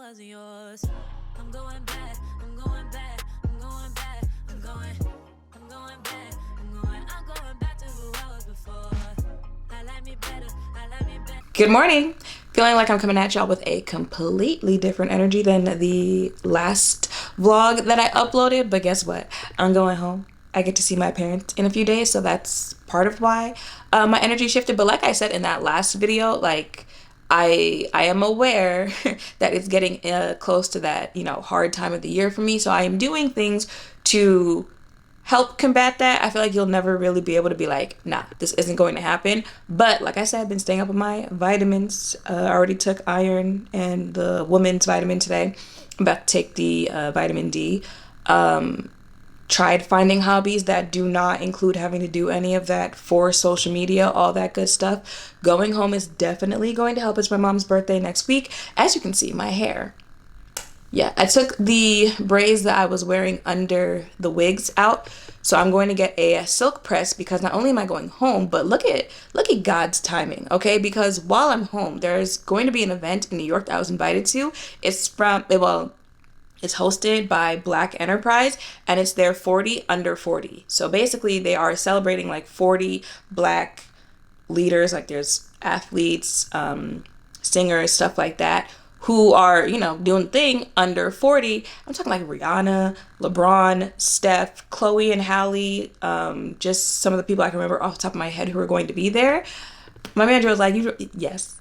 wasn't yours. I'm going back, I'm going back, I'm going back, I'm going back, I'm going back to who I was before. I like me better, I like me better. Good morning. Feeling like I'm coming at y'all with a completely different energy than the last vlog that I uploaded, but guess what? I'm going home. I get to see my parents in a few days, so that's part of why my energy shifted. But like I said in that last video, like I am aware that it's getting close to that, you know, hard time of the year for me. So I am doing things to help combat that. I feel like you'll never really be able to be like, nah, this isn't going to happen. But like I said, I've been staying up on my vitamins. I already took iron and the woman's vitamin today. I'm about to take the vitamin D. Tried finding hobbies that do not include having to do any of that for social media, all that good stuff. Going home is definitely going to help. It's my mom's birthday next week. As you can see, my hair. Yeah, I took the braids that I was wearing under the wigs out. So I'm going to get a silk press because not only am I going home, but look at God's timing, okay? Because while I'm home, there's going to be an event in New York that I was invited to. It's hosted by Black Enterprise, and it's their 40 under 40. So basically they are celebrating like 40 Black leaders, like there's athletes, singers, stuff like that, who are, you know, doing the thing under 40. I'm talking like Rihanna, LeBron, Steph, Chloe and Halle, just some of the people I can remember off the top of my head who are going to be there. My manager was like, yes,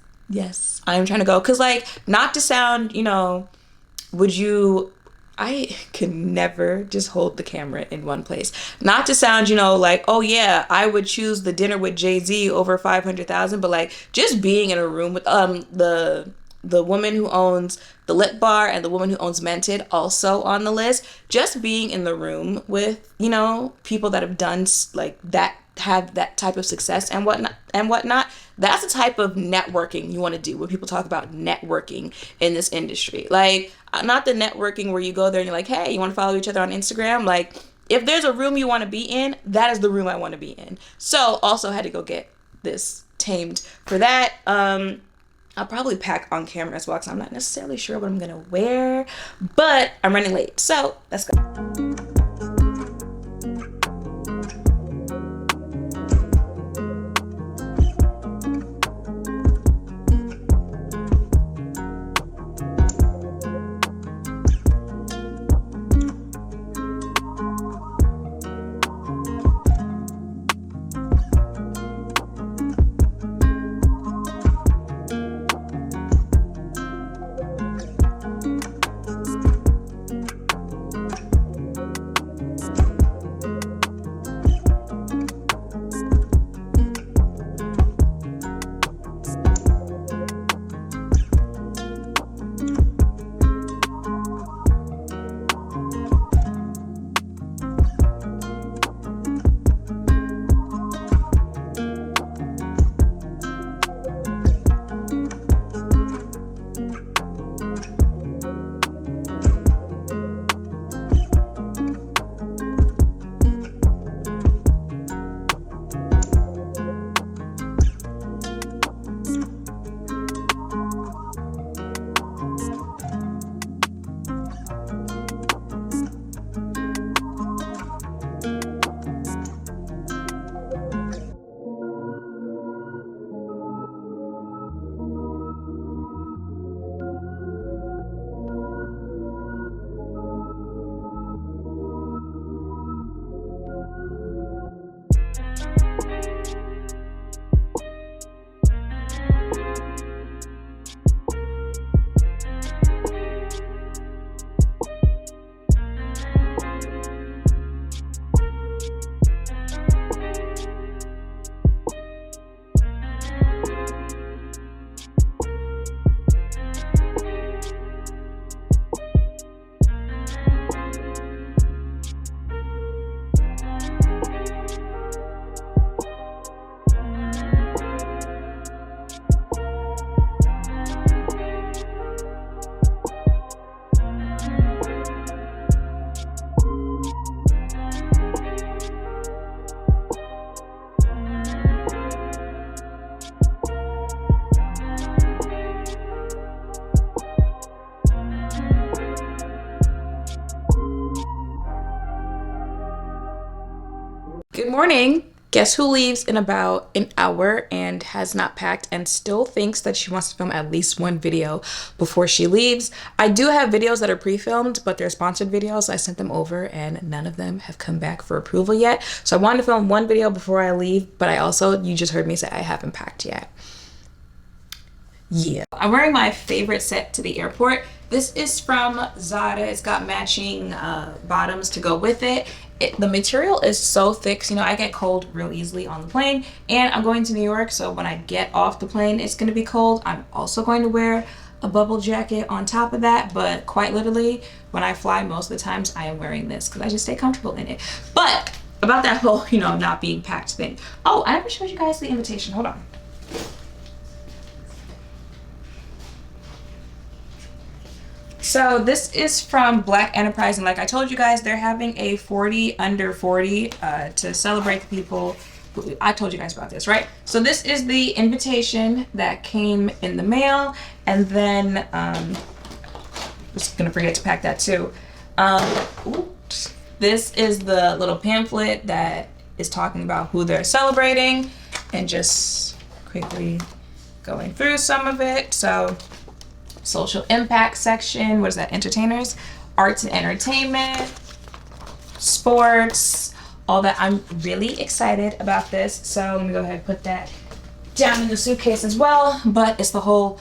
I'm trying to go. Cause like, not to sound, you know, I can never just hold the camera in one place. Not to sound, you know, like, oh yeah, I would choose the dinner with Jay-Z over 500,000, but like just being in a room with the woman who owns the Lip Bar and the woman who owns Mented also on the list. Just being in the room with, you know, people that have done like that, have that type of success and whatnot. That's the type of networking you want to do when people talk about networking in this industry. Like, not the networking where you go there and you're like, hey, you want to follow each other on Instagram? Like, if there's a room you want to be in, that is the room I want to be in. So also had to go get this tamed for that. I'll probably pack on camera as well because I'm not necessarily sure what I'm gonna wear, but I'm running late, so let's go. morning. Guess who leaves in about an hour and has not packed and still thinks that she wants to film at least one video before she leaves. I do have videos that are pre-filmed, but they're sponsored videos. I sent them over and none of them have come back for approval yet. So I wanted to film one video before I leave, but I also, you just heard me say I haven't packed yet. Yeah. I'm wearing my favorite set to the airport. This is from Zara. It's got matching bottoms to go with it. The material is so thick, so, you know, I get cold real easily on the plane, and I'm going to New York, so when I get off the plane it's going to be cold. I'm also going to wear a bubble jacket on top of that, but quite literally when I fly, most of the times I am wearing this because I just stay comfortable in it. But about that whole, you know, not being packed thing. Oh, I never showed you guys the invitation. Hold on. So this is from Black Enterprise, and like I told you guys, they're having a 40 under 40 to celebrate the people. I told you guys about this, right? So this is the invitation that came in the mail, and then I'm just gonna forget to pack that too. Oops. This is the little pamphlet that is talking about who they're celebrating, and just quickly going through some of it. So social impact section, what is that? Entertainers, arts and entertainment, sports, all that. I'm really excited about this. So let me go ahead and put that down in the suitcase as well. But it's the whole,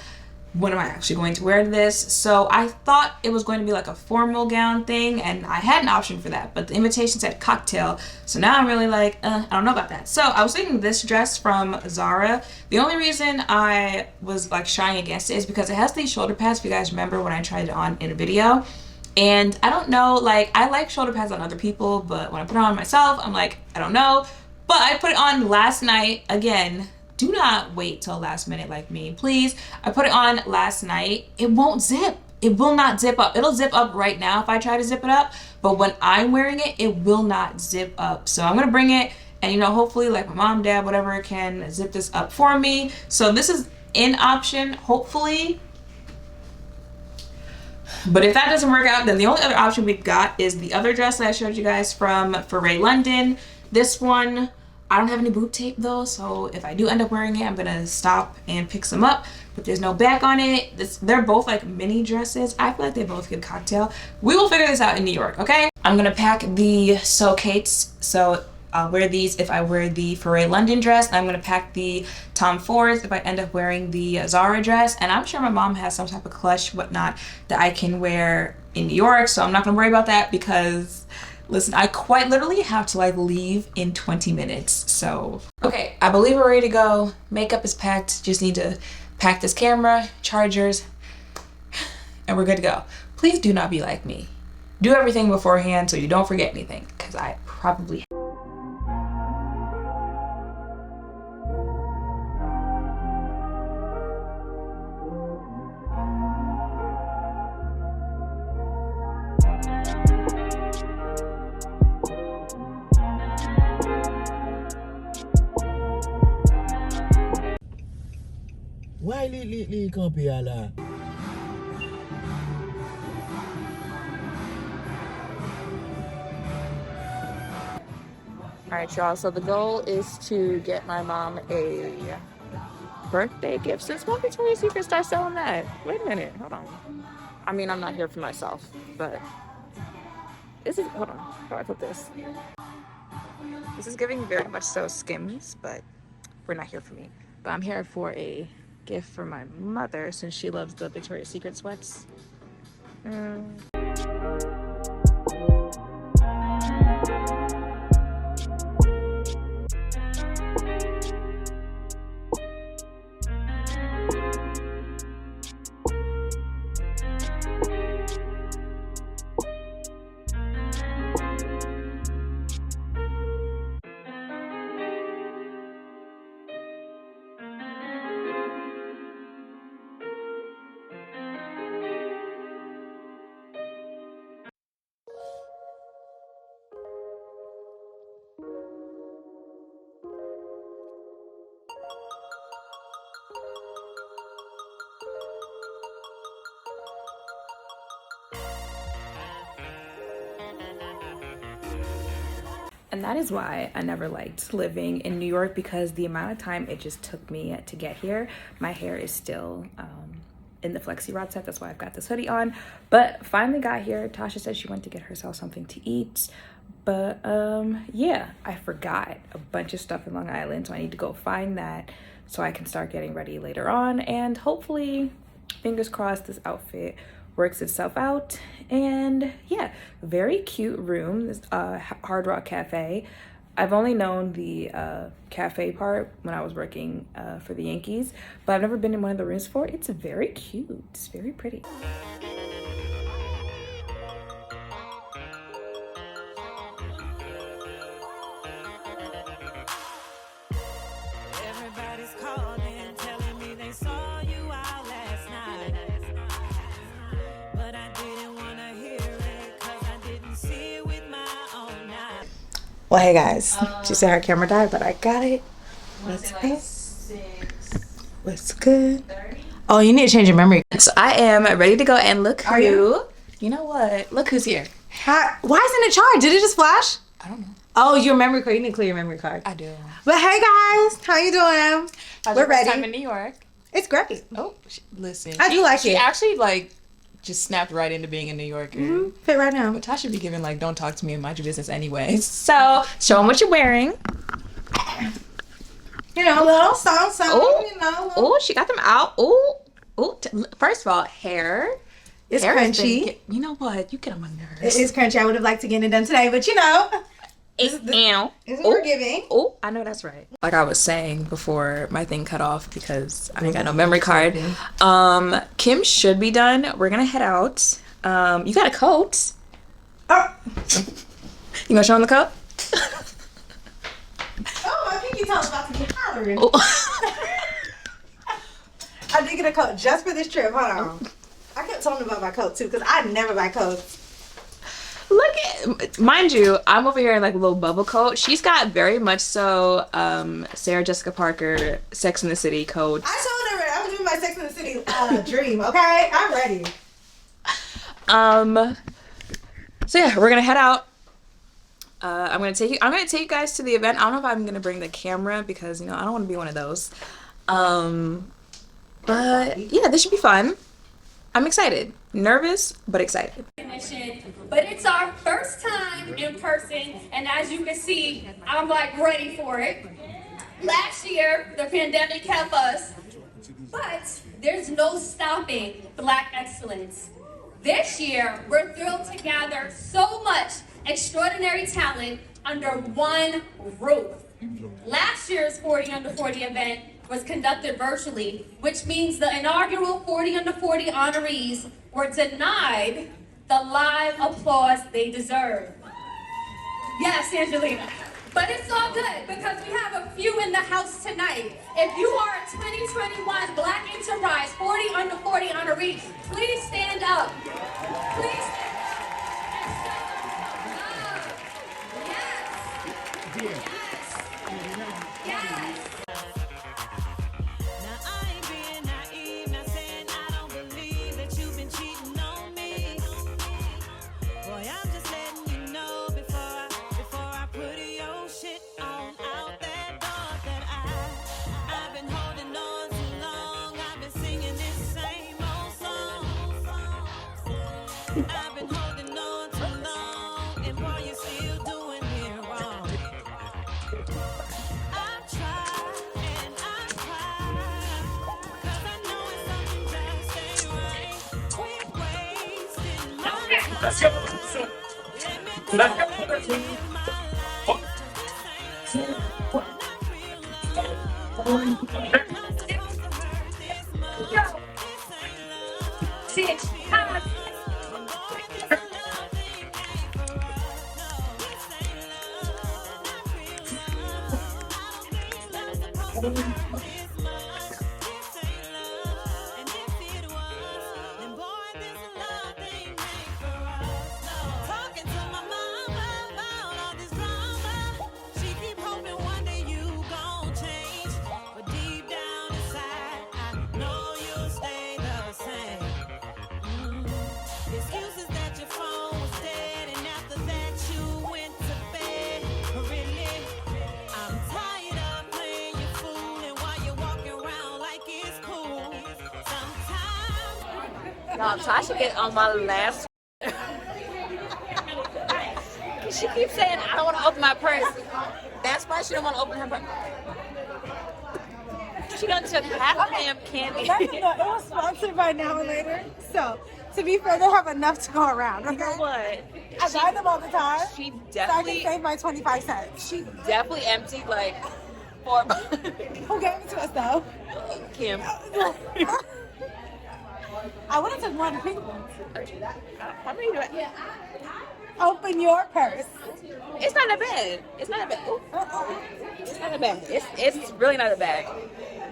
when am I actually going to wear this? So I thought it was going to be like a formal gown thing, and I had an option for that, but the invitation said cocktail. So now I'm really like, I don't know about that. So I was thinking this dress from Zara. The only reason I was like shying against it is because it has these shoulder pads, if you guys remember when I tried it on in a video. And I don't know, like, I like shoulder pads on other people, but when I put it on myself, I'm like, I don't know. But I put it on last night. Again, do not wait till last minute like me, please. I put it on last night. It won't zip. It will not zip up. It'll zip up right now if I try to zip it up, but when I'm wearing it, it will not zip up. So I'm gonna bring it, and you know, hopefully like my mom, dad, whatever, can zip this up for me. So this is an option, hopefully. But if that doesn't work out, then the only other option we've got is the other dress that I showed you guys from Foray London. This one, I don't have any boob tape though, so if I do end up wearing it, I'm gonna stop and pick some up. But there's no back on it. They're both like mini dresses. I feel like they both give cocktail. We will figure this out in New York, okay? I'm gonna pack the Socates, so I'll wear these if I wear the Foray London dress. I'm gonna pack the Tom Fords if I end up wearing the Zara dress. And I'm sure my mom has some type of clutch, whatnot, that I can wear in New York, so I'm not gonna worry about that because, listen, I quite literally have to like leave in 20 minutes. So, okay, I believe we're ready to go. Makeup is packed. Just need to pack this camera, chargers, and we're good to go. Please do not be like me. Do everything beforehand so you don't forget anything, because I probably Why li copy ala? All right, y'all. So the goal is to get my mom a birthday gift. Since when Victoria's Secret start selling that? Wait a minute. Hold on. I mean, I'm not here for myself, but this is, hold on. How do I put this? This is giving very much so Skims, but we're not here for me. But I'm here for a gift for my mother since she loves the Victoria's Secret sweats. And that is why I never liked living in New York, because the amount of time it just took me to get here. My hair is still in the flexi rod set. That's why I've got this hoodie on. But finally got here. Tasha said she went to get herself something to eat. But yeah, I forgot a bunch of stuff in Long Island. So I need to go find that so I can start getting ready later on. And hopefully, fingers crossed, this outfit works itself out. And yeah, very cute room, this Hard Rock Cafe. I've only known the cafe part when I was working for the Yankees, but I've never been in one of the rooms before. It's very cute. It's very pretty. Everybody's calling, telling me they saw you out last night. But I didn't want to hear it, 'cause I didn't see it with my own eyes. Well, hey guys, she said her camera died, but I got it. What's good? What's good? Oh, you need to change your memory. So I am ready to go, and look who. Are you? You know what? Look who's here. Why isn't it charged? Did it just flash? I don't know. Oh, your memory card. You need to clear your memory card. I do. But hey guys, how you doing? We're ready. Time in New York. It's great. Oh, listen. I do like she it. actually just snapped right into being a New Yorker. Fit right now. But Tasha be giving don't talk to me and mind your business anyway. So show them what you're wearing. You know, a little song, Oh, you know. oh, she got them out. Oh, first of all, hair. It's Hair has crunchy. been you know what? You get on my nerves. It is crunchy. I would have liked to get it done today, but you know. It's forgiving. Oh, I know that's right. Like I was saying before my thing cut off because I ain't got no memory card. Kim should be done. We're gonna head out. You got a coat. Oh, You gonna show him the coat? my pinky toe's about to be hollering. Oh. I did get a coat just for this trip. Hold on. I kept telling them about my coat too, because I never buy coats. Look at, mind you, I'm over here in a little bubble coat. She's got very much so Sarah Jessica Parker Sex and the City coat. I told her I was doing my Sex and the City dream. Okay, I'm ready. So yeah, we're gonna head out. I'm gonna take you guys to the event. I don't know if I'm gonna bring the camera because I don't want to be one of those. But yeah, this should be fun. I'm excited, nervous, but excited. But it's our first time in person, and as you can see, I'm ready for it. Last year, the pandemic kept us, but there's no stopping Black excellence. This year, we're thrilled to gather so much extraordinary talent under one roof. Last year's 40 Under 40 event was conducted virtually, which means the inaugural 40 Under 40 honorees were denied the live applause they deserve. Yes, Angelina. But it's all good because we have a few in the house tonight. If you are a 2021 Black Enterprise 40 Under 40 honoree, please stand up. Please stand up and show love. Yes. Yes. Yes. Now I ain't being naive, not saying I don't believe that you've been cheating on me. Boy, I'm just letting you know before I put your shit on out that door that I've been holding on too long. I've been singing this same old song. I've been holding on too long, and boy, you're still doing me wrong. I've tried and I cried, 'cause I know it's something just ain't right. Quit wasting my time. Let me just live my life, 'cause this ain't love, not real love. Not supposed to hurt this much. This ain't love. And boy, this love thing ain't for us. No, this ain't love, not real love. I don't think love's supposed to hurt this much. This ain't love, and if it was, then boy, this love thing ain't for us. No, talking to my mama about all this drama. She keep hoping one day you gon' change, but deep down inside, I know you'll stay the same. Excuses that your phone was dead, and after that you went to bed. Y'all, Tasha get on my last. She keeps saying, I don't want to open my purse. That's why she don't want to open her purse. She done took half of damn candy. It was sponsored by Now and Later. So, to be fair, they have enough to go around. Okay? You know what? I buy them all the time. She So I definitely, can save my 25 cents. she definitely emptied like 4 bucks. Who gave it to us though? Kim. I would have took one of the pink ones. How many do I? Open your purse. It's not that bad. It's not that bad. Ooh. It's not that bad. It's really not that bad.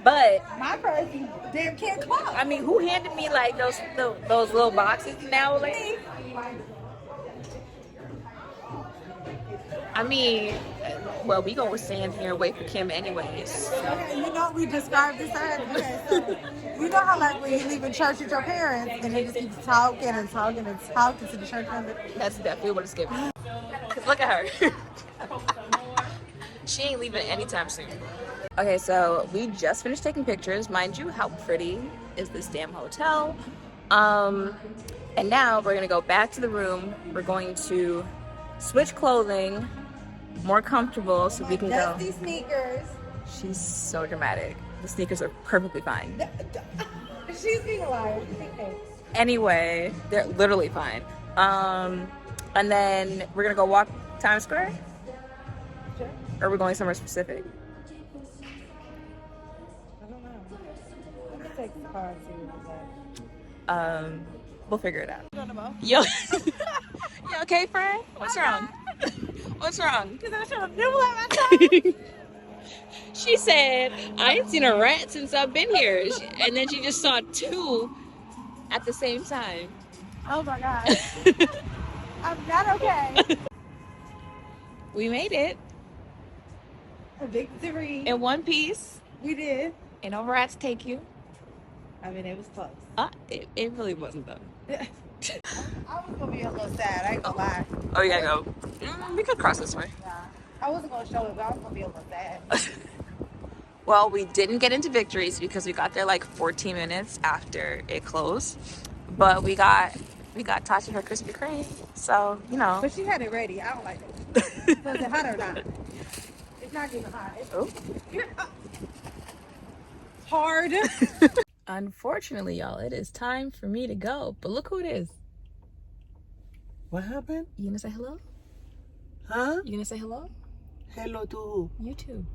But My purse, you damn can't close. I mean, who handed me like those little boxes now? Like, I mean, well, we gonna stand here and wait for Kim anyways. Okay, you know we described this already. Okay, so you know how like when you leave in church with your parents and they just keep talking and talking and talking to the church members. That's definitely what it's giving. Cause look at her. She ain't leaving anytime soon. Okay, so we just finished taking pictures. Mind you, how pretty is this damn hotel? And now we're gonna go back to the room. We're going to switch clothing, more comfortable, so we can go. Dusty sneakers. She's so dramatic. The sneakers are perfectly fine. She's being a liar. She's being fake. Anyway, they're literally fine. And then we're gonna go walk Times Square? Sure. Or are we going somewhere specific? I don't know. Let me take the car and see what it's We'll figure it out. at. Yo, you okay, friend? What's wrong? What's wrong? She said, I ain't seen a rat since I've been here. And then she just saw 2 at the same time. Oh my god. I'm not okay. We made it A victory. in one piece. We did. And no rats take you. I mean, it was close. It really wasn't though. I was gonna be a little sad. I ain't gonna lie. Oh, you gotta go. We could cross this way. Nah. I wasn't gonna show it, but I was gonna be a little sad. Well, we didn't get into Victories because we got there like 14 minutes after it closed. But we got Tasha her Krispy Kreme. So, you know. But she had it ready. I don't like it. Was it hot or not? It's not even hot. It's hard. Unfortunately, y'all, it is time for me to go. But look who it is. What happened? You gonna say hello? Huh? You gonna say hello? Hello to who? You too.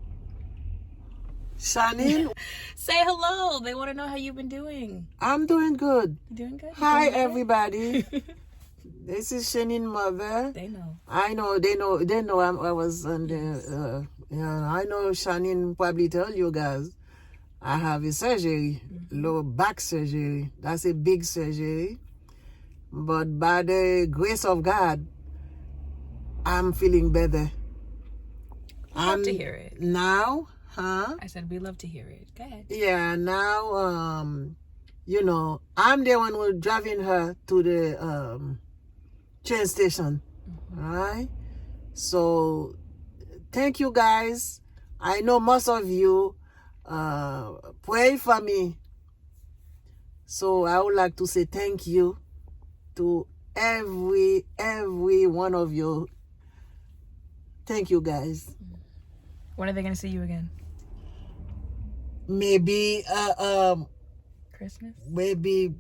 Shanine? Say hello. They want to know how you've been doing. I'm doing good. You doing good? You Hi, doing okay? everybody. This is Shanine mother. They know. I know, they know I was on the, I know Shanine probably tell you guys, I have a surgery, lower back surgery. That's a big surgery. But by the grace of God, I'm feeling better. We love to hear it. Now, huh? I said we love to hear it. Go ahead. Yeah, now, I'm the one who's driving her to the train station. Right? So, thank you guys. I know most of you pray for me. So, I would like to say thank you to every one of you. Thank you, guys. When are they gonna see you again? Maybe, Christmas? maybe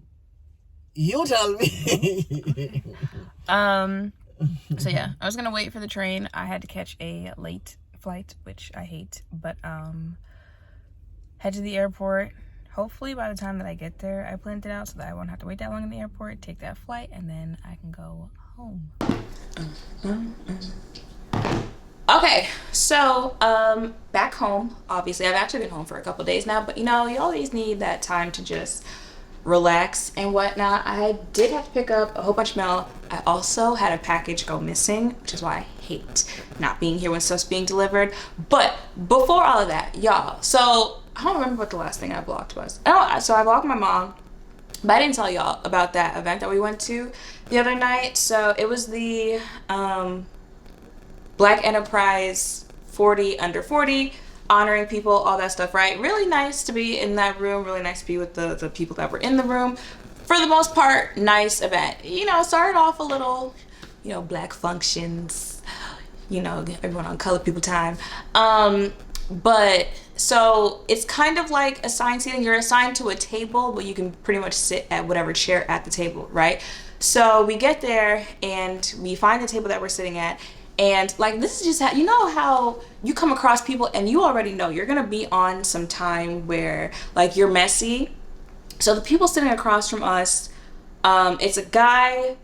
you tell me. So yeah, I was gonna wait for the train. I had to catch a late flight, which I hate, but head to the airport. Hopefully by the time that I get there, I planned it out so that I won't have to wait that long in the airport, take that flight, and then I can go home. Okay, so back home. Obviously, I've actually been home for a couple days now, but you always need that time to just relax and whatnot. I did have to pick up a whole bunch of mail. I also had a package go missing, which is why I hate not being here when stuff's being delivered. But before all of that, y'all, so I don't remember what the last thing I vlogged was. Oh, so I vlogged my mom, but I didn't tell y'all about that event that we went to the other night. So it was the Black Enterprise 40 under 40, honoring people, all that stuff, right? Really nice to be in that room, really nice to be with the people that were in the room. for the most part, nice event. You know, started off a little, you know, black functions, you know, everyone on color people time. But so it's kind of like assigned seating. You're assigned to a table, but you can pretty much sit at whatever chair at the table, right? So we get there and we find the table that we're sitting at. And like, this is just how, you know how you come across people and you already know you're gonna be on some time where like you're messy. So the people sitting across from us, it's a guy,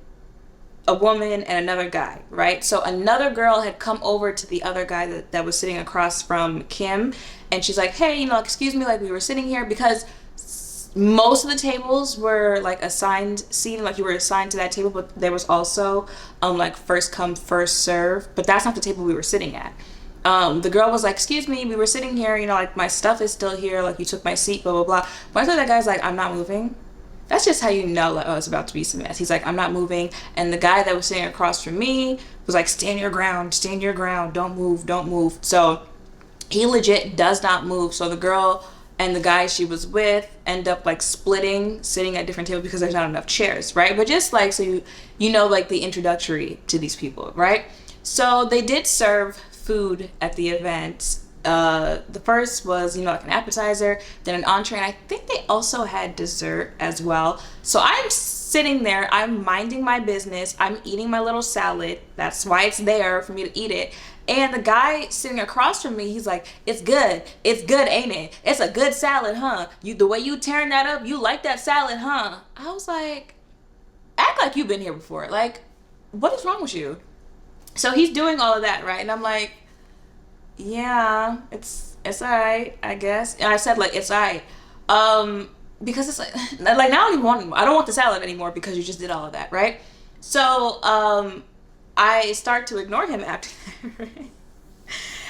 a woman, and another guy, right? So another girl had come over to the other guy that was sitting across from Kim, and she's like, hey, you know, excuse me, like we were sitting here, because most of the tables were like assigned seating, like you were assigned to that table, but there was also like first come first serve, but that's not the table we were sitting at. The girl was like, excuse me, we were sitting here, you know, like my stuff is still here, like you took my seat, blah blah blah. But I thought that guy's like, I'm not moving. That's just how you know, like, oh, it's about to be some mess. He's like, I'm not moving. And the guy that was sitting across from me was like, stand your ground, don't move, don't move. So he legit does not move. So the girl and the guy she was with end up like splitting, sitting at different tables because there's not enough chairs, right? But just like, so you know, like the introductory to these people, right? So they did serve food at the event. The first was, you know, like an appetizer, then an entree, and I think they also had dessert as well. So I'm sitting there, I'm minding my business, I'm eating my little salad. That's why it's there for me to eat it. And the guy sitting across from me, he's like, it's good, ain't it? It's a good salad, huh? The way you tearing that up, you like that salad, huh? I was like, act like you've been here before. Like, what is wrong with you? So he's doing all of that, right? And I'm like, yeah, it's alright, I guess. And I said like, it's alright, because it's like now I don't want the salad anymore because you just did all of that, right? So I start to ignore him after that.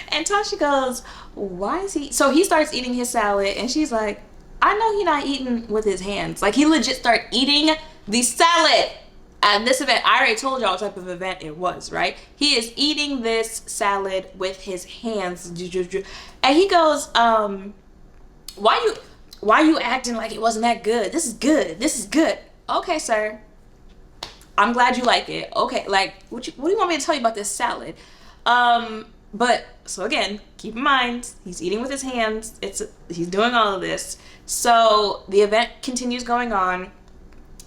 And Tasha goes, why is he? So he starts eating his salad, and she's like, I know he's not eating with his hands. Like, he legit started eating the salad. And this event, I already told y'all what type of event it was, right? He is eating this salad with his hands. And he goes, why you acting like it wasn't that good? This is good. Okay, sir. I'm glad you like it. Okay, like, what do you want me to tell you about this salad? But, so again, keep in mind, he's eating with his hands. He's doing all of this. So the event continues going on.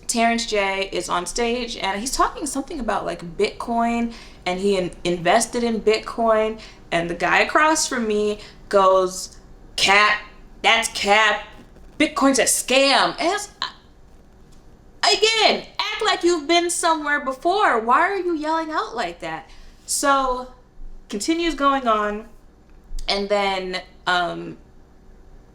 Terrence J is on stage and he's talking something about like Bitcoin, and he invested in Bitcoin, and the guy across from me goes, cap, that's cap, Bitcoin's a scam. And again, act like you've been somewhere before. Why are you yelling out like that? So continues going on, and then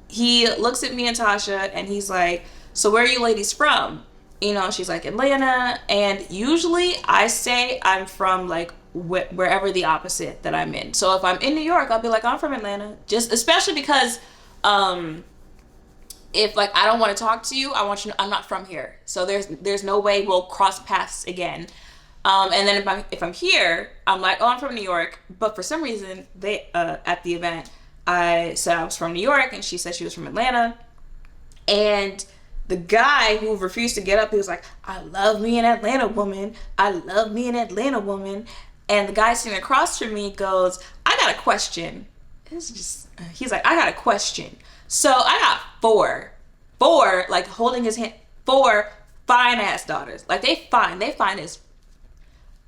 he looks at me and Tasha and he's like, so where are you ladies from? You know, she's like, Atlanta. And usually I say I'm from like wherever the opposite that I'm in. So if I'm in New York, I'll be like, I'm from Atlanta. Just especially because if like I don't want to talk to you, I want you to know I'm not from here. So there's no way we'll cross paths again. And then if I'm here, I'm like, oh, I'm from New York. But for some reason, they at the event, I said I was from New York, and she said she was from Atlanta. And the guy who refused to get up, he was like, I love me an Atlanta woman. And the guy sitting across from me goes, I got a question. He's like, I got a question. So I got four, like holding his hand, 4 fine ass daughters. Like they fine as,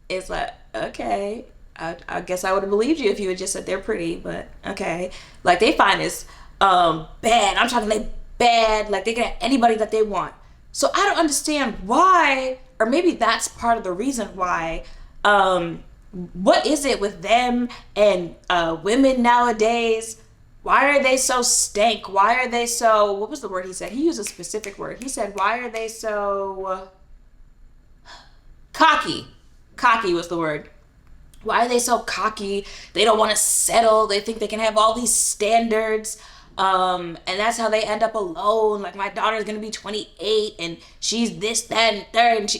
it's like, okay, I guess I would have believed you if you had just said they're pretty, but okay. Like they fine as bad. I'm talking like bad, like they can have anybody that they want. So I don't understand why, or maybe that's part of the reason why. What is it with them and women nowadays? Why are they so stank? Why are they so, what was the word he said? He used a specific word. He said, why are they so cocky? Cocky was the word. Why are they so cocky? They don't want to settle. They think they can have all these standards. And that's how they end up alone. Like, my daughter's gonna be 28 and she's this, that, and third. And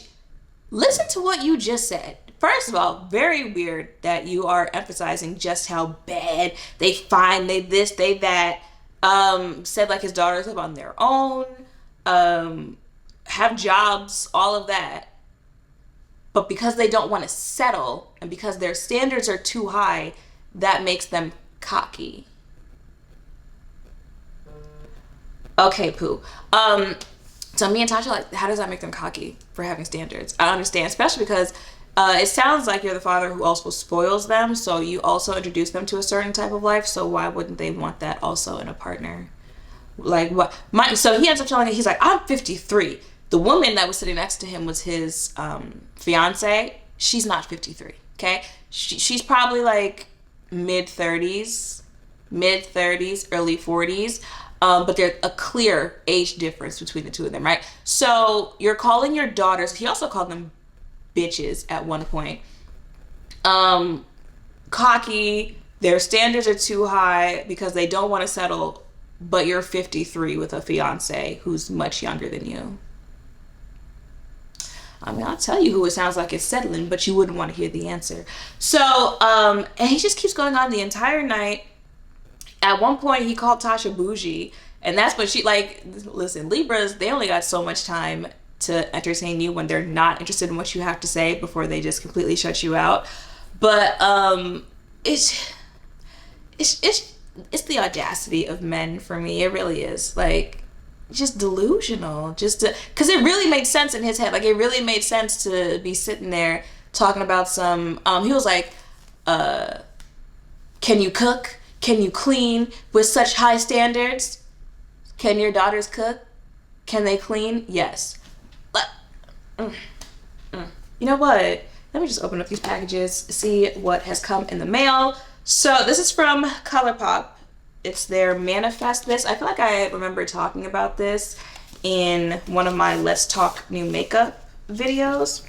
listen to what you just said. First of all, very weird that you are emphasizing just how bad they find, they this, they that. Said like his daughters live on their own. have jobs, all of that. But because they don't want to settle and because their standards are too high, that makes them cocky. Okay, Pooh. So me and Tasha, like, how does that make them cocky for having standards? I don't understand, especially because it sounds like you're the father who also spoils them, so you also introduce them to a certain type of life, so why wouldn't they want that also in a partner? Like, what? So he ends up telling her, he's like, I'm 53. The woman that was sitting next to him was his fiance. She's not 53, okay? She's probably like mid-30s, early 40s. But there's a clear age difference between the two of them, right? So you're calling your daughters, he also called them bitches at one point, cocky, their standards are too high because they don't want to settle, but you're 53 with a fiance who's much younger than you. I mean, I'll tell you who it sounds like is settling, but you wouldn't want to hear the answer. So, and he just keeps going on the entire night. At one point, he called Tasha bougie, and that's when she, like, listen, Libras, they only got so much time to entertain you when they're not interested in what you have to say before they just completely shut you out. But it's the audacity of men for me. It really is. Like, just delusional. Because it really made sense in his head. Like, it really made sense to be sitting there talking about some, he was like, can you cook? Can you clean with such high standards? Can your daughters cook? Can they clean? Yes. You know what? Let me just open up these packages, see what has come in the mail. So this is from ColourPop. It's their Manifest This. I feel like I remember talking about this in one of my Let's Talk New Makeup videos.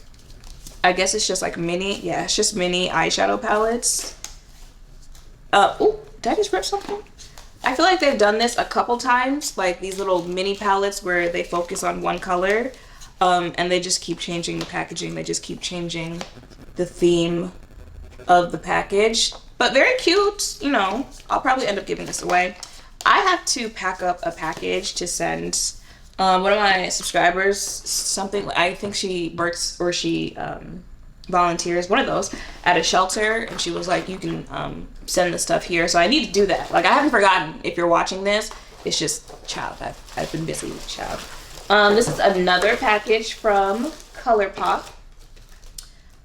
I guess it's just like it's just mini eyeshadow palettes. Oh, did I just rip something? I feel like they've done this a couple times, like these little mini palettes where they focus on one color, and they just keep changing the packaging. They just keep changing the theme of the package. But very cute, you know. I'll probably end up giving this away. I have to pack up a package to send one of my subscribers something. I think she works or she volunteers, one of those, at a shelter, and she was like, you can send the stuff here. So I need to do that. Like, I haven't forgotten. If you're watching this, it's just, child, I've been busy, child. This is another package from ColourPop.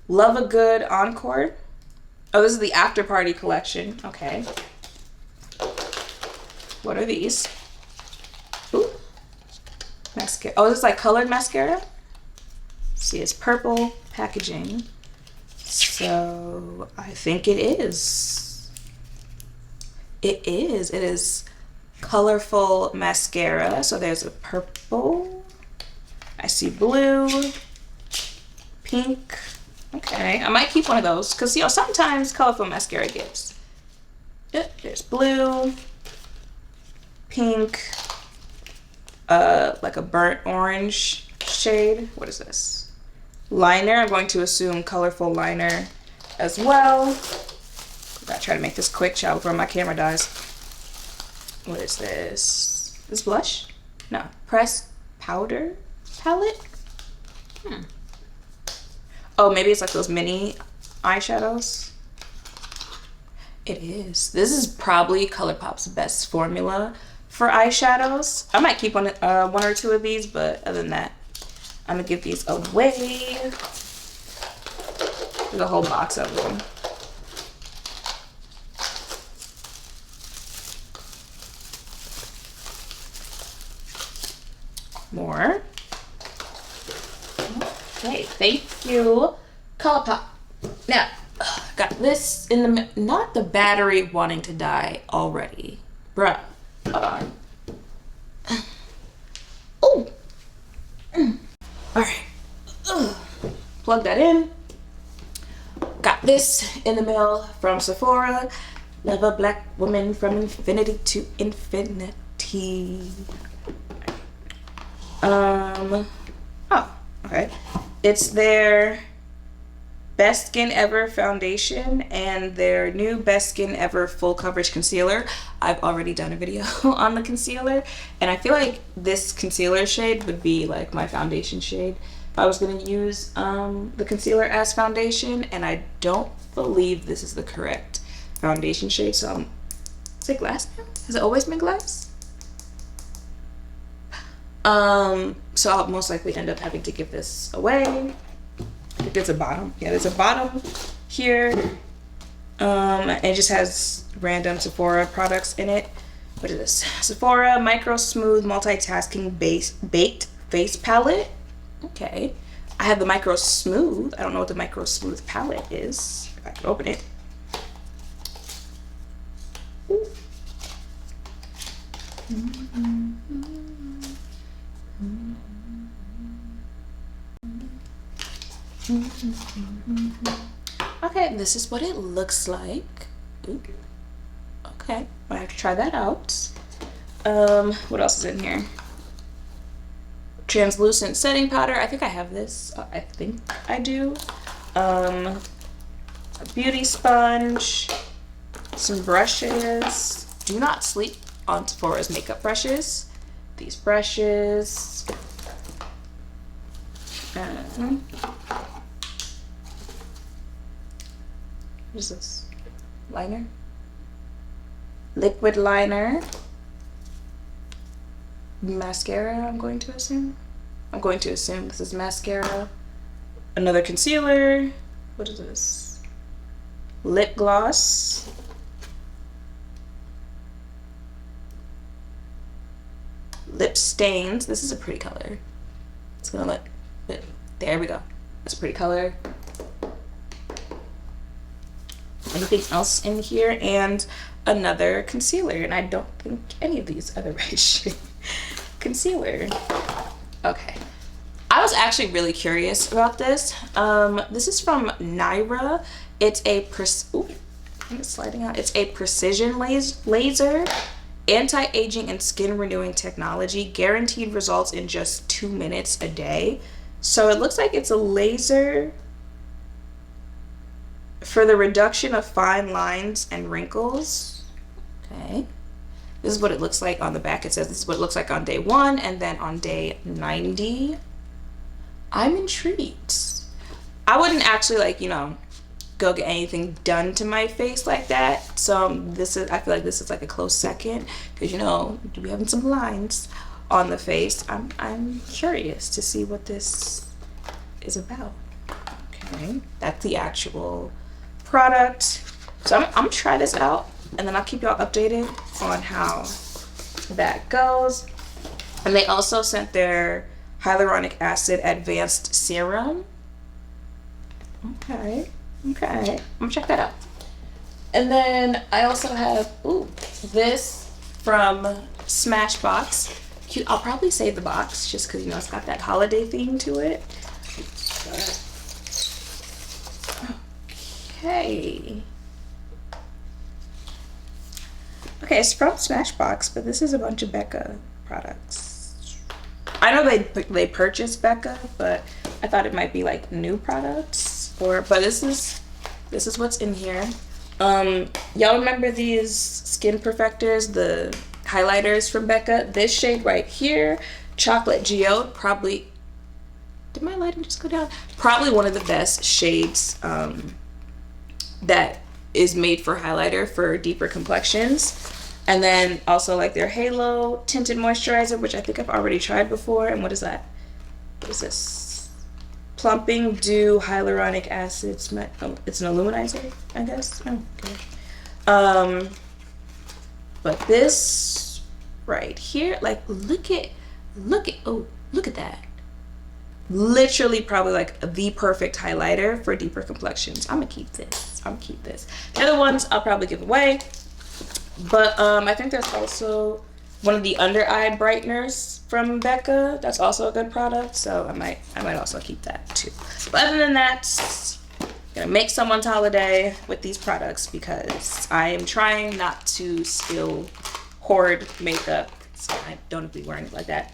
Love a Good Encore. Oh, this is the After Party collection. Okay. What are these? Ooh. Mascara. Oh, this is like colored mascara. Let's see, it's purple packaging. So I think it is. It is colorful mascara. So there's a purple. I see blue, pink. Okay, I might keep one of those because, you know, sometimes colorful mascara gives. Yep, there's blue, pink, like a burnt orange shade. What is this? Liner. I'm going to assume colorful liner as well. I gotta try to make this quick, child, before my camera dies. What is this? This blush? No. Pressed powder palette? Oh, maybe it's like those mini eyeshadows. It is. This is probably ColourPop's best formula for eyeshadows. I might keep one or two of these, but other than that, I'm gonna give these away. There's a whole box of them. More. Okay, thank you, ColourPop. Now, got this in the, not the battery wanting to die already. Bruh. Oh. Alright. Plug that in. Got this in the mail from Sephora. Love a black woman from infinity to infinity. Oh, okay. It's their Best Skin Ever foundation and their new Best Skin Ever full coverage concealer. I've already done a video on the concealer, and I feel like this concealer shade would be like my foundation shade if I was going to use the concealer as foundation, and I don't believe this is the correct foundation shade. So is it glass now? Has it always been glass? So I'll most likely end up having to give this away. I think there's a bottom. Yeah, there's a bottom here. And it just has random Sephora products in it. What is this? Sephora Micro Smooth Multitasking Baked Face Palette. Okay. I have the Micro Smooth. I don't know what the Micro Smooth palette is. If I can open it. Ooh. Okay, this is what it looks like. Ooh. Okay, I have to try that out. What else is in here? Translucent setting powder. I think I have this. I think I do. A beauty sponge. Some brushes. Do not sleep on Sephora's makeup brushes. These brushes. What is this? Liner? Liquid liner. Mascara, I'm going to assume. I'm going to assume this is mascara. Another concealer. What is this? Lip gloss. Lip stains. This is a pretty color. It's gonna look. There we go. That's a pretty color. Anything else in here? And another concealer. And I don't think any of these are the right shade. Concealer. Okay. I was actually really curious about this. This is from Naira. It's a it's sliding out. It's a precision laser anti-aging and skin renewing technology, guaranteed results in just 2 minutes a day. So it looks like it's a laser for the reduction of fine lines and wrinkles. Okay. This is what it looks like on the back. It says this is what it looks like on day 1 and then on day 90. I'm intrigued. I wouldn't actually go get anything done to my face like that. So I feel like this is like a close second because we having some lines on the face. I'm curious to see what this is about. Okay, that's the actual product. So I'm gonna try this out and then I'll keep y'all updated on how that goes. And they also sent their hyaluronic acid advanced serum. Okay, I'm gonna check that out. And then I also have this from Smashbox. Cute. I'll probably save the box just because it's got that holiday theme to it. Okay, it's from Smashbox, but this is a bunch of Becca products. I know they purchased Becca, but I thought it might be like new products. But this is what's in here. Y'all remember these Skin Perfectors, the highlighters from Becca? This shade right here, Chocolate Geode, probably, did my lighting just go down? Probably one of the best shades that is made for highlighter for deeper complexions. And then also like their Halo Tinted Moisturizer, which I think I've already tried before. And what is that? What is this? Plumping Dew Hyaluronic Acid. It's an illuminizer, I guess. Oh, okay. But this right here, like look at that. Literally probably like the perfect highlighter for deeper complexions. I'm gonna keep this. The other ones I'll probably give away. But I think there's also one of the under eye brighteners from Becca. That's also a good product, so I might also keep that too. But other than that, I'm gonna make someone's holiday with these products because I am trying not to still hoard makeup. So I don't be wearing it like that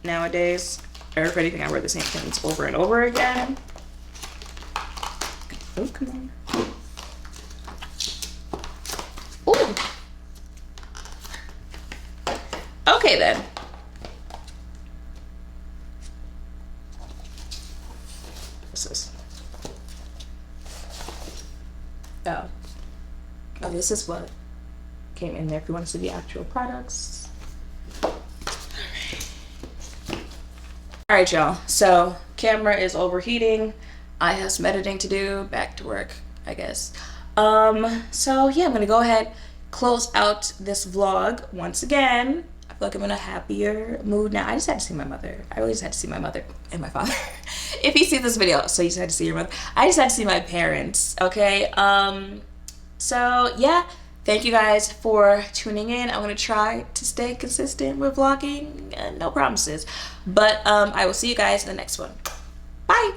nowadays. Or if anything, I wear the same things over and over again. Oh, come on. Ooh. Okay then. What's this? Oh. Oh, this is what came in there if you want to see the actual products. Alright, y'all. So, camera is overheating. I have some editing to do. Back to work, I guess. So yeah, I'm gonna go ahead, close out this vlog once again. I feel like I'm in a happier mood now. I just had to see my mother. I really just had to see my mother and my father. If you see this video, so you just had to see your mother. I just had to see my parents, okay? So yeah, thank you guys for tuning in. I'm gonna try to stay consistent with vlogging, no promises. But I will see you guys in the next one. Bye!